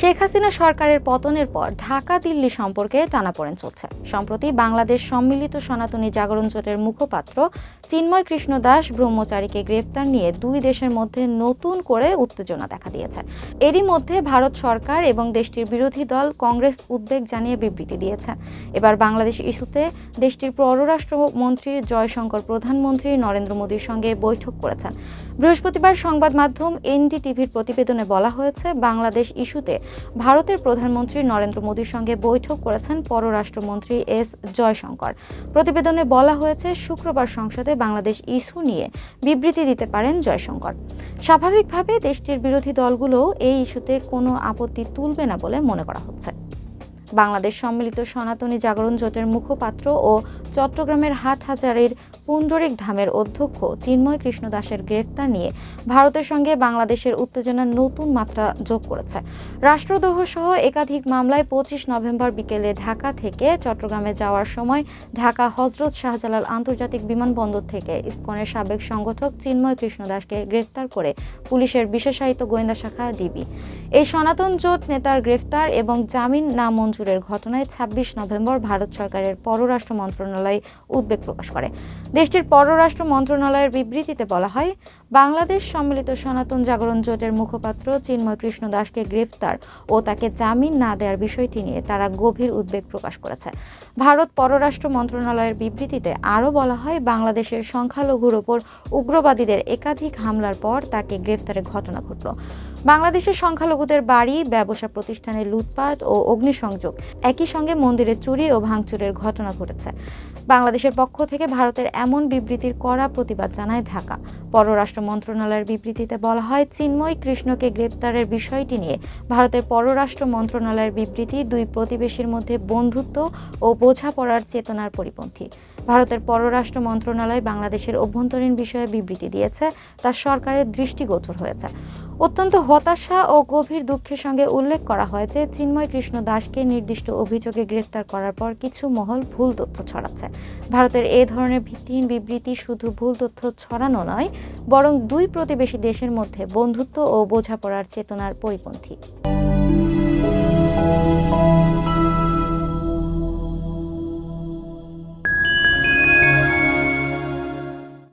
শেখ হাসিনা সরকারের পতনের পর ঢাকা দিল্লি সম্পর্কে টানাপোড়েন চলছে। সম্প্রতি বাংলাদেশ সম্মিলিত সনাতনী জাগরণ জোটের মুখপাত্র চিন্ময় কৃষ্ণ দাস ব্রহ্মচারীকে গ্রেফতার নিয়ে দুই দেশের মধ্যে নতুন করে উত্তেজনা দেখা দিয়েছে। এরই মধ্যে ভারত সরকার এবং দেশটির বিরোধী দল কংগ্রেস উদ্বেগ জানিয়ে বিবৃতি দিয়েছে। এবার বাংলাদেশ ইস্যুতে দেশটির পররাষ্ট্রমন্ত্রী জয়শঙ্কর প্রধানমন্ত্রী নরেন্দ্র মোদীর সঙ্গে বৈঠক করেছেন। বৃহস্পতিবার সংবাদ মাধ্যম এনডিটিভির প্রতিবেদনে বলা হয়েছে, বাংলাদেশ ইস্যুতে ভারতের প্রধানমন্ত্রী নরেন্দ্র মোদীর সঙ্গে বৈঠক করেছেন পররাষ্ট্রমন্ত্রী এস জয়শঙ্কর। প্রতিবেদনে বলা হয়েছে, শুক্রবার সংসদে বাংলাদেশ ইস্যু নিয়ে বিবৃতি দিতে পারেন জয়শঙ্কর। স্বাভাবিকভাবে দেশটির বিরোধী দলগুলোও এই ইস্যুতে কোনো আপত্তি তুলবে না বলে মনে করা হচ্ছে। বাংলাদেশ সম্মিলিত সনাতনী জাগরণ জোটের মুখপাত্র ও চট্টগ্রামের হাটহাজারীর পুণ্ডরিক ধামের অধ্যক্ষ চিন্ময় কৃষ্ণ দাসের গ্রেফতার নিয়ে ভারতের সঙ্গে বাংলাদেশের উত্তেজনার নতুন মাত্রা যোগ করেছে। রাষ্ট্রদ্রোহ সহ একাধিক মামলায় 25 নভেম্বর বিকেলে ঢাকা থেকে চট্টগ্রামে যাওয়ার সময় ঢাকা হজরত শাহজালাল আন্তর্জাতিক বিমানবন্দর থেকে ইসকনের সাবেক সংগঠক চিন্ময় কৃষ্ণ দাসকে গ্রেফতার করে পুলিশের বিশেষায়িত গোয়েন্দা শাখা ডিবি। এই সনাতন জোট নেতার গ্রেফতার এবং জামিন নামঞ্জুরের ঘটনায় 26 নভেম্বর ভারত সরকারের পররাষ্ট্র মন্ত্রণালয় উদ্বেগ প্রকাশ করে। দেশটির পররাষ্ট্র মন্ত্রণালয়ের বিবৃতিতে বলা হয়, বাংলাদেশ সম্মিলিত সনাতন জাগরণ জোটের মুখপাত্র চিন্ময় কৃষ্ণ দাসকে গ্রেফতার ও তাকে জামিন না দেওয়ার বিষয়টি নিয়ে তারা গভীর উদ্বেগ প্রকাশ করেছে। ভারত পররাষ্ট্র মন্ত্রণালয়ের বিবৃতিতে আরও বলা হয়, বাংলাদেশের সংখ্যালঘুর ওপর উগ্রবাদীদের একাধিক হামলার পর তাকে গ্রেফতারের ঘটনা ঘটল। বাংলাদেশের সংখ্যালঘুদের বাড়ি, ব্যবসা প্রতিষ্ঠানে লুটপাট ও অগ্নিসংযোগ, একই সঙ্গে মন্দিরে চুরি ও ভাঙচুরের ঘটনা ঘটেছে। বাংলাদেশের পক্ষ থেকে ভারতের এমন বিবৃতির কড়া প্রতিবাদ জানায় ঢাকা। পররাষ্ট্র মন্ত্রণালয়ের বিবৃতিতে বলা হয়, চিন্ময় কৃষ্ণকে গ্রেপ্তারের বিষয়টি নিয়ে ভারতের পররাষ্ট্র মন্ত্রণালয়ের বিবৃতি দুই প্রতিবেশীর মধ্যে বন্ধুত্ব ও বোঝাপড়ার চেতনার পরিপন্থী। ভারতের পররাষ্ট্র মন্ত্রণালয় বাংলাদেশের অভ্যন্তরীণ বিষয়ে বিবৃতি দিয়েছে, তা সরকারের দৃষ্টিগোচর হয়েছে। অত্যন্ত হতাশা ও গভীর দুঃখের সঙ্গে উল্লেখ করা হয়েছে, চিন্ময় কৃষ্ণ দাসকে নির্দিষ্ট অভিযোগে গ্রেফতার করার পর কিছু মহল ভুল তথ্য ছড়াচ্ছে। ভারতের এই ধরনের ভিত্তিহীন বিবৃতি শুধু ভুল তথ্য ছড়ানো নয়, বরং দুই প্রতিবেশী দেশের মধ্যে বন্ধুত্ব ও বোঝাপড়ার চেতনার পরিপন্থী।